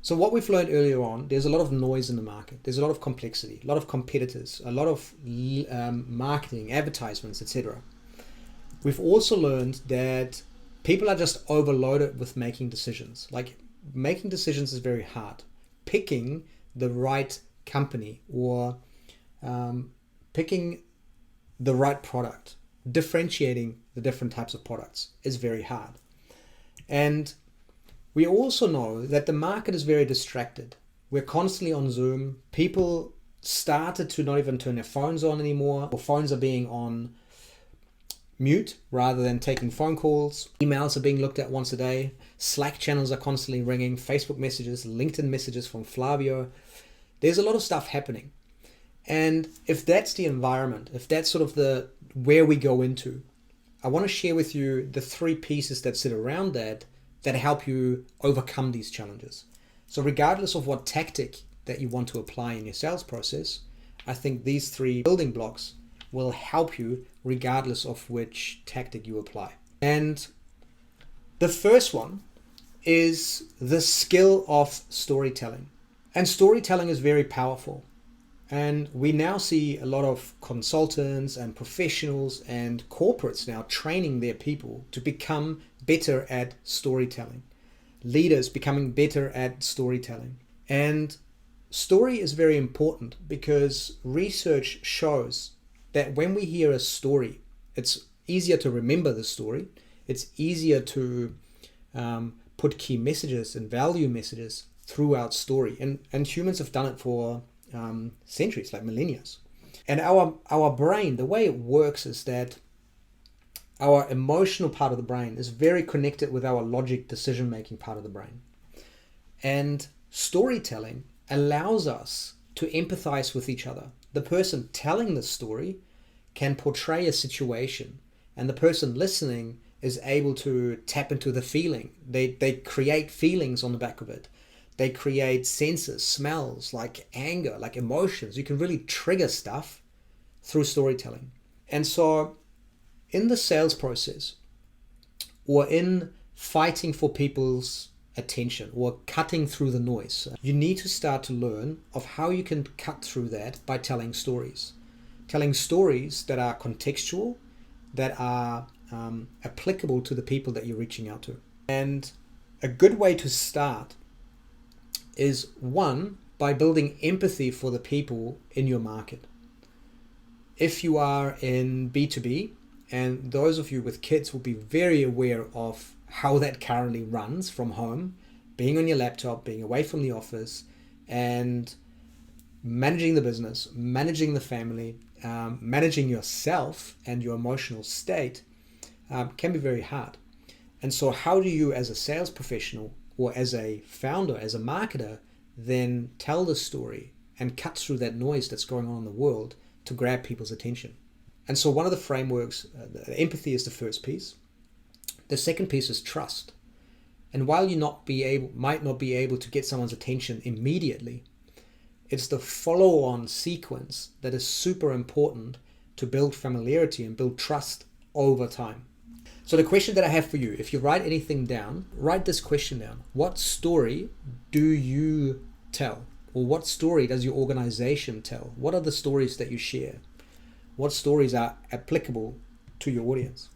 So what we've learned earlier on, there's a lot of noise in the market. There's a lot of complexity, a lot of competitors, a lot of marketing, advertisements, etc. We've also learned that people are just overloaded with making decisions. Like, making decisions is very hard. Picking the right company or picking the right product, differentiating the different types of products is very hard. And we also know that the market is very distracted. We're constantly on Zoom. People started to not even turn their phones on anymore, or phones are being on mute rather than taking phone calls. Emails are being looked at once a day. Slack channels are constantly ringing. Facebook messages, LinkedIn messages from Flavio. There's a lot of stuff happening. And if that's the environment, if that's sort of the where we go into, I want to share with you the 3 pieces that sit around that help you overcome these challenges. So regardless of what tactic that you want to apply in your sales process, I think these 3 building blocks will help you regardless of which tactic you apply. And the first one is the skill of storytelling. And storytelling is very powerful. And we now see a lot of consultants and professionals and corporates now training their people to become better at storytelling. Leaders becoming better at storytelling. And story is very important because research shows that when we hear a story, it's easier to remember the story. It's easier to put key messages and value messages throughout story. And humans have done it for centuries, like millennia. And our brain, the way it works is that our emotional part of the brain is very connected with our logic decision-making part of the brain. And storytelling allows us to empathize with each other. The person telling the story can portray a situation, and the person listening is able to tap into the feeling. They create feelings on the back of it. They create senses, smells, like anger, like emotions. You can really trigger stuff through storytelling. And so in the sales process, or in fighting for people's attention or cutting through the noise, you need to start to learn of how you can cut through that by telling stories. Telling stories that are contextual, that are applicable to the people that you're reaching out to. And a good way to start is, one, by building empathy for the people in your market. If you are in B2B, and those of you with kids will be very aware of how that currently runs from home, being on your laptop, being away from the office, and managing the business, managing the family, managing yourself and your emotional state can be very hard. And so how do you, as a sales professional or as a founder, as a marketer, then tell the story and cut through that noise that's going on in the world to grab people's attention? And so one of the frameworks, empathy is the first piece. The second piece is trust. And while you might not be able to get someone's attention immediately, it's the follow-on sequence that is super important to build familiarity and build trust over time. So the question that I have for you, if you write anything down, write this question down. What story do you tell? Or what story does your organization tell? What are the stories that you share? What stories are applicable to your audience?